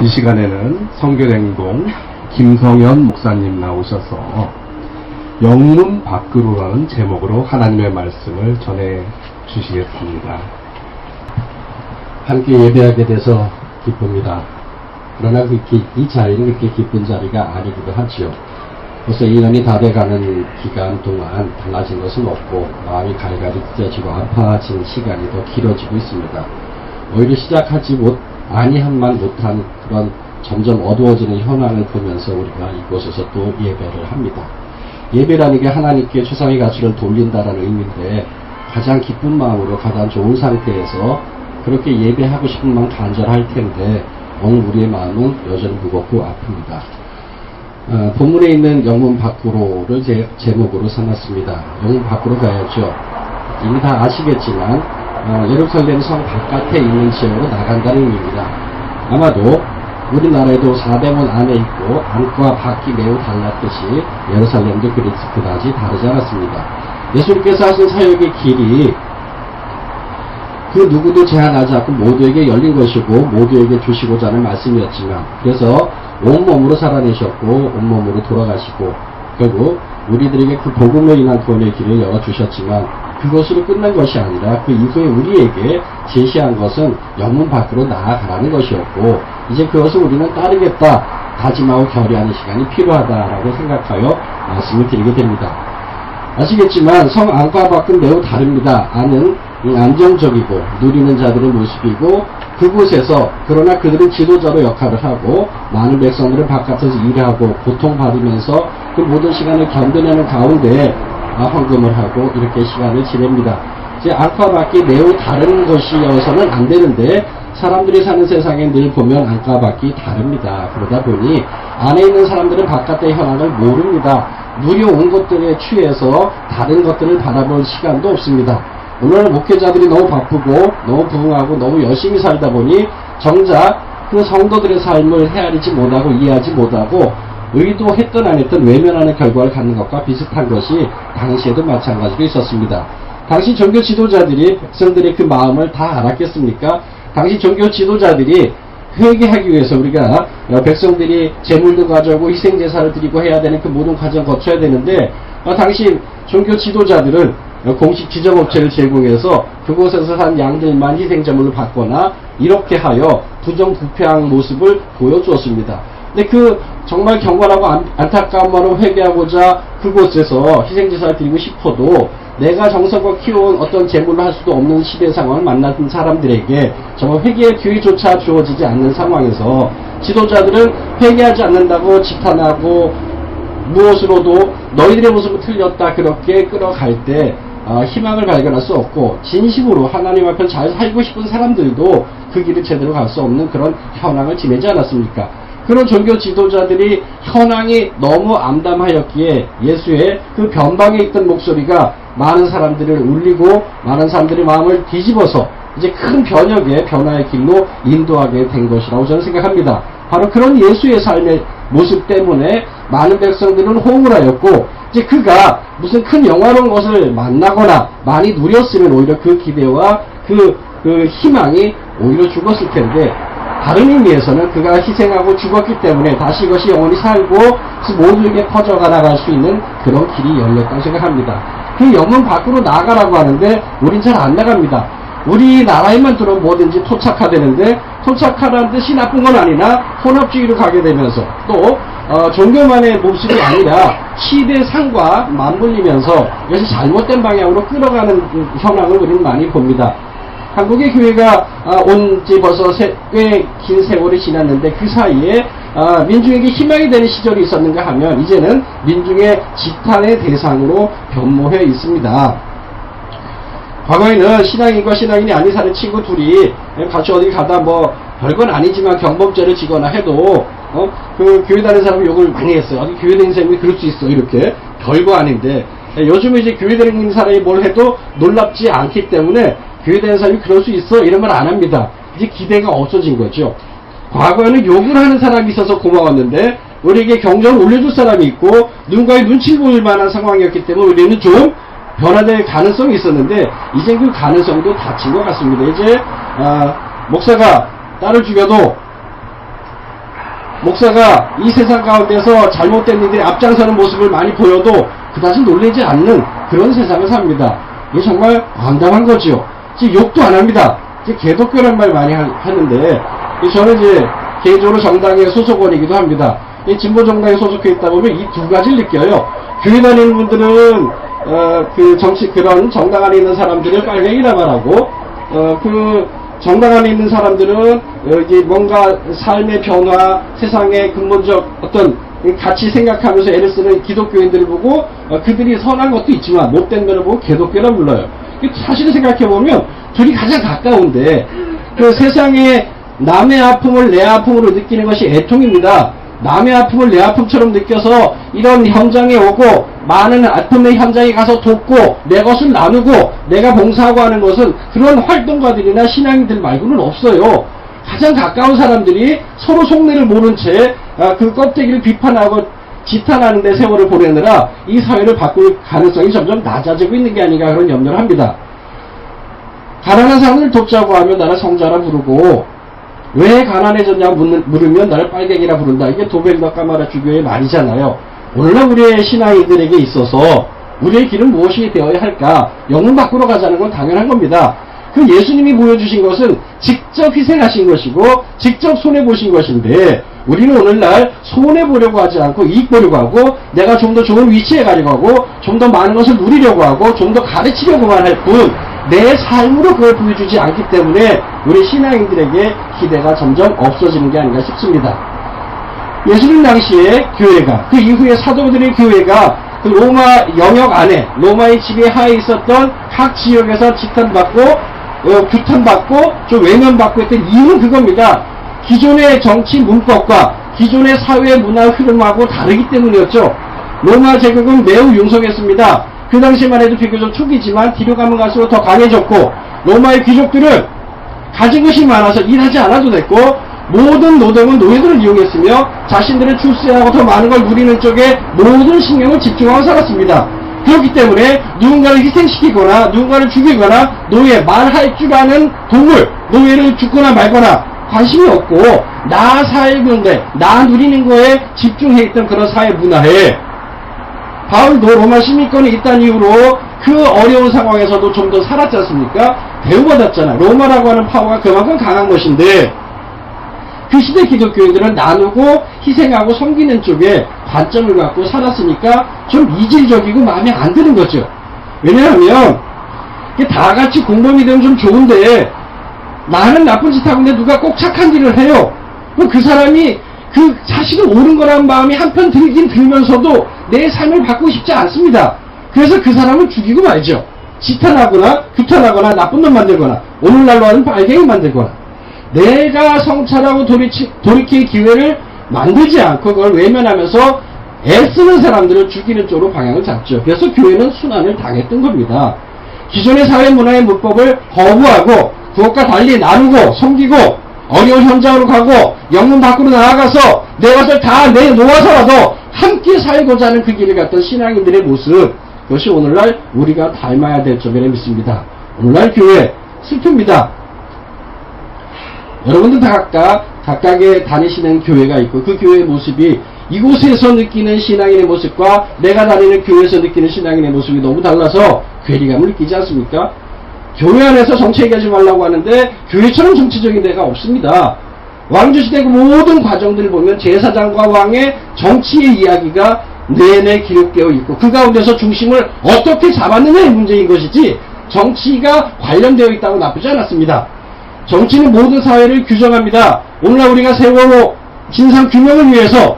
이 시간에는 성교댕동 김성현 목사님 나오셔서 영문 밖으로라는 제목으로 하나님의 말씀을 전해 주시겠습니다. 함께 예배하게 돼서 기쁩니다. 그러나 이 자리는 그렇게 기쁜 자리가 아니기도 하지요. 벌써 2년이 다 돼가는 기간 동안 달라진 것은 없고 마음이 갈갈이 찢어지고 아파진 시간이 더 길어지고 있습니다. 오히려 시작하지 아니한만 못한 그런 점점 어두워지는 현황을 보면서 우리가 이곳에서 또 예배를 합니다. 예배라는 게 하나님께 최상의 가치를 돌린다라는 의미인데 가장 기쁜 마음으로 가장 좋은 상태에서 그렇게 예배하고 싶은 마음 간절할 텐데 오늘 우리의 마음은 여전히 무겁고 아픕니다. 본문에 있는 영문 밖으로를 제목으로 삼았습니다. 영문 밖으로 가야죠. 이미 다 아시겠지만 예루살렘 성 바깥에 있는 지역으로 나간다는 의미입니다. 아마도 우리나라에도 사대문 안에 있고 안과 밖이 매우 달랐듯이 예루살렘도 그다지 다르지 않았습니다. 예수님께서 하신 사역의 길이 그 누구도 제한하지 않고 모두에게 열린 것이고 모두에게 주시고자 하는 말씀이었지만 그래서 온몸으로 살아내셨고 온몸으로 돌아가시고 결국 우리들에게 그 복음으로 인한 구원의 길을 열어주셨지만 그것으로 끝난 것이 아니라 그 이후에 우리에게 제시한 것은 영문 밖으로 나아가라는 것이었고 이제 그것을 우리는 따르겠다 다짐하고 결의하는 시간이 필요하다라고 생각하여 말씀을 드리게 됩니다. 아시겠지만 성 안과 밖은 매우 다릅니다. 안은 안정적이고 누리는 자들의 모습이고 그곳에서 그러나 그들은 지도자로 역할을 하고 많은 백성들은 바깥에서 일하고 고통받으면서 그 모든 시간을 견뎌내는 가운데 헌금을 하고 이렇게 시간을 지냅니다. 이제 안과 밖이 매우 다른 것이어서는 안 되는데 사람들이 사는 세상에 늘 보면 안과 밖이 다릅니다. 그러다 보니 안에 있는 사람들은 바깥의 현황을 모릅니다. 누려온 것들에 취해서 다른 것들을 바라볼 시간도 없습니다. 오늘 목회자들이 너무 바쁘고 너무 부흥하고 너무 열심히 살다 보니 정작 그 성도들의 삶을 헤아리지 못하고 이해하지 못하고 의도했던 안 했던 외면하는 결과를 갖는 것과 비슷한 것이 당시에도 마찬가지로 있었습니다. 당시 종교 지도자들이 백성들의 그 마음을 다 알았겠습니까? 당시 종교 지도자들이 회개하기 위해서 우리가 백성들이 제물도 가져오고 희생제사를 드리고 해야 되는 그 모든 과정 거쳐야 되는데 당시 종교 지도자들은 공식 지정업체를 제공해서 그곳에서 산 양들만 희생제물로 받거나 이렇게 하여 부정부패한 모습을 보여주었습니다. 근데 그 정말 경건하고 안타까운 마음으로 회개하고자 그곳에서 희생제사를 드리고 싶어도 내가 정성껏 키워온 어떤 제물로 할 수도 없는 시대 상황을 만난 사람들에게 정말 회개의 기회조차 주어지지 않는 상황에서 지도자들은 회개하지 않는다고 지탄하고 무엇으로도 너희들의 모습은 틀렸다 그렇게 끌어갈 때 희망을 발견할 수 없고 진심으로 하나님 앞에 잘 살고 싶은 사람들도 그 길을 제대로 갈 수 없는 그런 현황을 지내지 않았습니까? 그런 종교 지도자들이 현황이 너무 암담하였기에 예수의 그 변방에 있던 목소리가 많은 사람들을 울리고 많은 사람들의 마음을 뒤집어서 이제 큰 변화의 길로 인도하게 된 것이라고 저는 생각합니다. 바로 그런 예수의 삶의 모습 때문에 많은 백성들은 호응을 하였고 이제 그가 무슨 큰 영화로운 것을 만나거나 많이 누렸으면 오히려 그 기대와 그 희망이 오히려 죽었을 텐데 다른 의미에서는 그가 희생하고 죽었기 때문에 다시 이것이 영원히 살고 모두에게 퍼져가 나갈 수 있는 그런 길이 열렸다고 생각합니다. 그 영문 밖으로 나가라고 하는데 우린 잘 안 나갑니다. 우리나라에만 들어오면 뭐든지 토착화되는데 토착화라는 뜻이 나쁜 건 아니나 혼합주의로 가게 되면서 또 종교만의 모습이 아니라 시대상과 맞물리면서 이것이 잘못된 방향으로 끌어가는 현황을 우리는 많이 봅니다. 한국의 교회가 온 지 벌써 꽤 긴 세월이 지났는데 그 사이에 민중에게 희망이 되는 시절이 있었는가 하면 이제는 민중의 지탄의 대상으로 변모해 있습니다. 과거에는 신앙인과 신앙인이 아닌 사는 친구 둘이 같이 어디 가다 뭐 별건 아니지만 경범죄를 지거나 해도 그 교회 다니는 사람이 욕을 많이 했어요. 어디 교회 다니는 사람이 그럴 수 있어 이렇게 별거 아닌데 요즘은 이제 교회 다니는 사람이 뭘 해도 놀랍지 않기 때문에 교회 다니는 사람이 그럴 수 있어 이런 말 안 합니다. 이제 기대가 없어진 거죠. 과거에는 욕을 하는 사람이 있어서 고마웠는데 우리에게 경전을 올려줄 사람이 있고 누군가의 눈치를 보일 만한 상황이었기 때문에 우리는 좀 변화될 가능성이 있었는데 이제 그 가능성도 닫힌 것 같습니다. 이제 목사가 딸을 죽여도 목사가 이 세상 가운데서 잘못된 일들이 앞장서는 모습을 많이 보여도 그다지 놀라지 않는 그런 세상을 삽니다. 이게 정말 황당한 거죠. 지금 욕도 안 합니다. 이제 개독교란 말 많이 하는데, 저는 이제 개인적으로 정당의 소속원이기도 합니다. 이 진보 정당에 소속해 있다 보면 이 두 가지를 느껴요. 교회 다니는 분들은 그런 정당 안에 있는 사람들을 빨갱이라 말하고, 그 정당 안에 있는 사람들은 이제 뭔가 삶의 변화, 세상의 근본적 어떤 같이 생각하면서 애를 쓰는 기독교인들을 보고 그들이 선한 것도 있지만 못된 면을 보고 개독교라 불러요. 사실을 생각해보면 둘이 가장 가까운데, 그 세상에 남의 아픔을 내 아픔으로 느끼는 것이 애통입니다. 남의 아픔을 내 아픔처럼 느껴서 이런 현장에 오고 많은 아픔의 현장에 가서 돕고 내 것을 나누고 내가 봉사하고 하는 것은 그런 활동가들이나 신앙인들 말고는 없어요. 가장 가까운 사람들이 서로 속내를 모른 채 그 껍데기를 비판하고 지탄하는 데 세월을 보내느라 이 사회를 바꿀 가능성이 점점 낮아지고 있는 게 아닌가 그런 염려를 합니다. 가난한 사람을 돕자고 하면 나를 성자라 부르고, 왜 가난해졌냐 물으면 나를 빨갱이라 부른다. 이게 도벨더 까마라 주교의 말이잖아요. 오늘날 우리의 신앙인들에게 있어서 우리의 길은 무엇이 되어야 할까? 영혼 밖으로 가자는 건 당연한 겁니다. 그 예수님이 보여주신 것은 직접 희생하신 것이고 직접 손해보신 것인데, 우리는 오늘날 손해보려고 하지 않고 이익 보려고 하고 내가 좀 더 좋은 위치에 가려고 하고 좀 더 많은 것을 누리려고 하고 좀 더 가르치려고만 할 뿐 내 삶으로 그걸 보여주지 않기 때문에 우리 신앙인들에게 기대가 점점 없어지는 게 아닌가 싶습니다. 예수님 당시에 교회가, 그 이후에 사도들의 교회가 그 로마 영역 안에, 로마의 지배하에 있었던 각 지역에서 지탄받고 규탄받고 좀 외면받고 했던 이유는 그겁니다. 기존의 정치 문법과 기존의 사회 문화 흐름하고 다르기 때문이었죠. 로마 제국은 매우 융성했습니다. 그 당시만 해도 비교적 초기지만 뒤로 가면 갈수록 더 강해졌고, 로마의 귀족들은 가진 것이 많아서 일하지 않아도 됐고 모든 노동은 노예들을 이용했으며 자신들은 출세하고 더 많은 걸 누리는 쪽에 모든 신경을 집중하고 살았습니다. 그렇기 때문에 누군가를 희생시키거나 누군가를 죽이거나 말할 줄 아는 동물, 노예를 죽거나 말거나 관심이 없고 나 살는데 나 누리는 거에 집중해 있던 그런 사회 문화에, 바울도 로마 시민권이 있다는 이유로 그 어려운 상황에서도 좀 더 살았지 않습니까? 대우받았잖아요. 로마라고 하는 파워가 그만큼 강한 것인데, 그 시대 기독교인들은 나누고 희생하고 섬기는 쪽에 관점을 갖고 살았으니까 좀 이질적이고 마음에 안 드는 거죠. 왜냐하면 다 같이 공범이 되면 좀 좋은데 나는 나쁜 짓 하고 있는데 누가 꼭 착한 일을 해요. 그럼 그 사람이 그 사실은 옳은 거라는 마음이 한편 들긴 들면서도 내 삶을 바꾸고 싶지 않습니다. 그래서 그 사람을 죽이고 말죠. 지탄하거나 규탄하거나 나쁜 놈 만들거나 오늘날로 하는 빨갱이 만들거나, 내가 성찰하고 돌이킬 기회를 만들지 않고 그걸 외면하면서 애쓰는 사람들을 죽이는 쪽으로 방향을 잡죠. 그래서 교회는 순환을 당했던 겁니다. 기존의 사회 문화의 문법을 거부하고 그것과 달리 나누고 섬기고 어려운 현장으로 가고 영문 밖으로 나아가서 내 것을 다 내놓아서라도 함께 살고자 하는 그 길을 갔던 신앙인들의 모습, 그것이 오늘날 우리가 닮아야 될 점이라 믿습니다. 오늘날 교회 슬픕니다. 여러분들 다 각각의 다니시는 교회가 있고 그 교회의 모습이 이곳에서 느끼는 신앙인의 모습과 내가 다니는 교회에서 느끼는 신앙인의 모습이 너무 달라서 괴리감을 느끼지 않습니까? 교회 안에서 정치 얘기하지 말라고 하는데 교회처럼 정치적인 데가 없습니다. 왕조시대 그 모든 과정들을 보면 제사장과 왕의 정치의 이야기가 내내 기록되어 있고 그 가운데서 중심을 어떻게 잡았느냐의 문제인 것이지 정치가 관련되어 있다고 나쁘지 않았습니다. 정치는 모든 사회를 규정합니다. 오늘날 우리가 세월호 진상규명을 위해서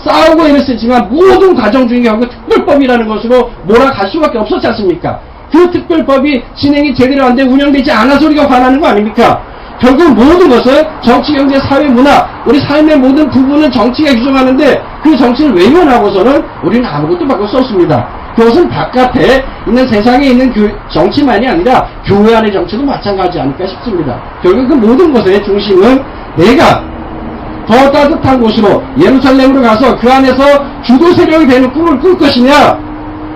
싸우고 애를 쓰지만 모든 과정 중에 결국 특별법이라는 것으로 몰아갈 수밖에 없었지 않습니까? 그 특별법이 진행이 제대로 안 돼 운영되지 않아서 우리가 화나는 거 아닙니까? 결국 모든 것은 정치, 경제, 사회, 문화, 우리 삶의 모든 부분은 정치가 규정하는데 그 정치를 외면하고서는 우리는 아무것도 바꿀 수 없습니다. 그것은 바깥에 있는 세상에 있는 정치만이 아니라 교회 안의 정치도 마찬가지 아닐까 싶습니다. 결국 그 모든 것의 중심은 내가 더 따뜻한 곳으로 예루살렘으로 가서 그 안에서 주도 세력이 되는 꿈을 꿀 것이냐,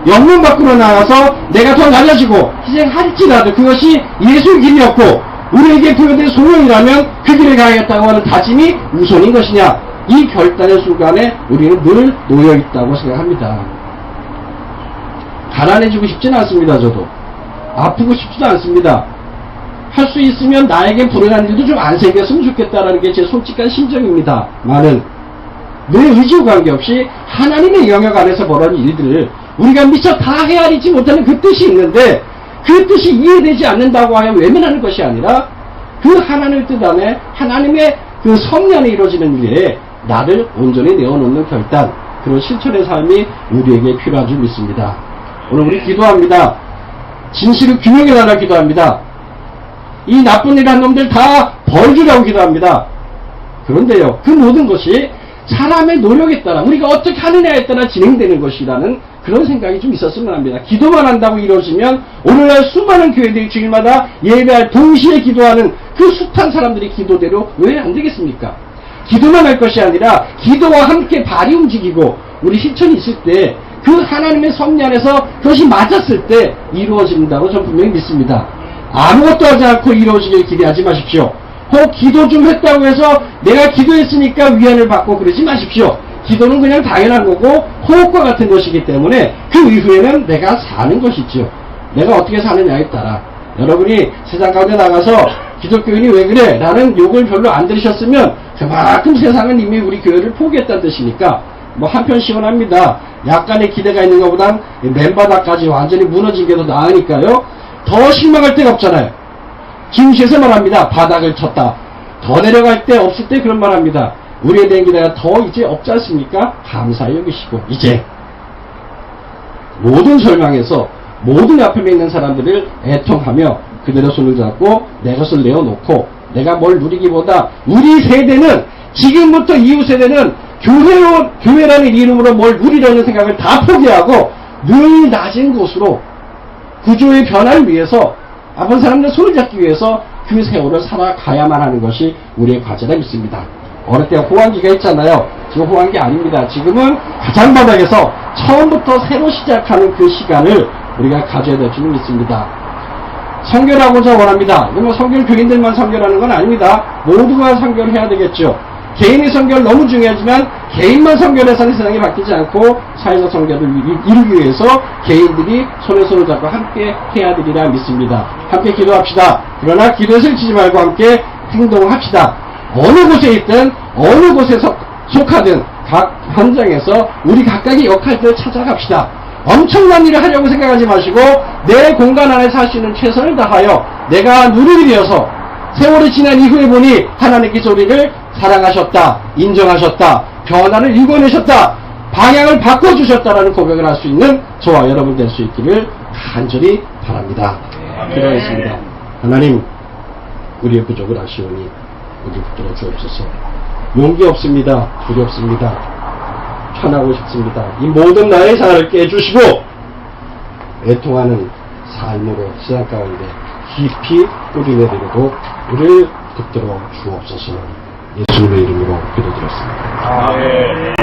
영문 밖으로 나가서 내가 더 날려지고 희생할지라도 그것이 예수의 길이었고 우리에게 부여된 소명이라면 그 길에 가야겠다고 하는 다짐이 우선인 것이냐, 이 결단의 순간에 우리는 늘 놓여있다고 생각합니다. 가난해지고 싶지는 않습니다. 저도 아프고 싶지도 않습니다. 할 수 있으면 나에게 불행한 일도 좀 안 생겼으면 좋겠다라는 게 제 솔직한 심정입니다. 많은 내 의지와 관계없이 하나님의 영역 안에서 벌어진 일들을 우리가 미처 다 헤아리지 못하는 그 뜻이 있는데, 그 뜻이 이해되지 않는다고 하여 외면하는 것이 아니라 그 하나님의 뜻 안에 하나님의 그 섭리 안에 이루어지는 일에 나를 온전히 내어놓는 결단, 그런 실천의 삶이 우리에게 필요한 줄 믿습니다. 오늘 우리 기도합니다. 진실을 규명해달라 기도합니다. 이 나쁜 일 한 놈들 다 벌주라고 기도합니다. 그런데요, 그 모든 것이 사람의 노력에 따라, 우리가 어떻게 하느냐에 따라 진행되는 것이라는 그런 생각이 좀 있었으면 합니다. 기도만 한다고 이루어지면 오늘날 수많은 교회들이 주일마다 예배할 동시에 기도하는 그 숱한 사람들이 기도대로 왜 안 되겠습니까? 기도만 할 것이 아니라 기도와 함께 발이 움직이고 우리 실천이 있을 때 그 하나님의 섭리 안에서 그것이 맞았을 때 이루어진다고 저는 분명히 믿습니다. 아무것도 하지 않고 이루어지길 기대하지 마십시오. 혹 기도 좀 했다고 해서 내가 기도했으니까 위안을 받고 그러지 마십시오. 기도는 그냥 당연한 거고 호흡과 같은 것이기 때문에 그 이후에는 내가 사는 것이죠. 내가 어떻게 사느냐에 따라. 여러분이 세상 가운데 나가서 기독교인이 왜 그래? 라는 욕을 별로 안 들으셨으면 그만큼 세상은 이미 우리 교회를 포기했다는 뜻이니까 뭐 한편 시원합니다. 약간의 기대가 있는 것보단 맨바닥까지 완전히 무너진 게 더 나으니까요. 더 실망할 데가 없잖아요. 김시에서 말합니다. 바닥을 쳤다. 더 내려갈 때 없을 때 그런 말합니다. 우리에 대한 기대가 더 이제 없지 않습니까? 감사히 여기시고 이제 모든 절망에서 모든 아픔에 있는 사람들을 애통하며 그들의 손을 잡고 내 것을 내어놓고 내가 뭘 누리기보다 우리 세대는 지금부터 이후 세대는 교회라는 이름으로 뭘 누리려는 생각을 다 포기하고 늘 낮은 곳으로 구조의 변화를 위해서 아픈 사람들 손을 잡기 위해서 그 세월을 살아가야만 하는 것이 우리의 과제라 믿습니다. 어느 때 호황기가 있잖아요. 지금 호황기 아닙니다. 지금은 가장 바닥에서 처음부터 새로 시작하는 그 시간을 우리가 가져야 될 줄 믿습니다. 선교하고자 원합니다. 이건 뭐 선교 교인들만 선교하는 건 아닙니다. 모두가 선교를 해야 되겠죠. 개인의 선교는 너무 중요하지만 개인만 선교를 해서는 세상이 바뀌지 않고 사회적 선교를 이루기 위해서 개인들이 손에 손을 잡고 함께 해야 되리라 믿습니다. 함께 기도합시다. 그러나 기도에 치지 말고 함께 행동합시다. 어느 곳에 있든 어느 곳에 속하든 각 현장에서 우리 각각의 역할들을 찾아갑시다. 엄청난 일을 하려고 생각하지 마시고 내 공간 안에서 할 수 있는 최선을 다하여 내가 누리게 되어서 세월이 지난 이후에 보니 하나님께서 우리를 사랑하셨다, 인정하셨다, 변화를 일궈내셨다, 방향을 바꿔주셨다라는 고백을 할 수 있는 저와 여러분 될 수 있기를 간절히 바랍니다. 기도하겠습니다. 하나님, 우리의 부족을 아시오니 우리 붙들어 주옵소서. 용기 없습니다. 두렵습니다. 편하고 싶습니다. 이 모든 나의 사랑을 깨주시고 애통하는 삶으로 세상 가운데 깊이 뿌리내리고 우리를 붙들어 주옵소서. 예수님의 이름으로 기도드렸습니다. 아멘.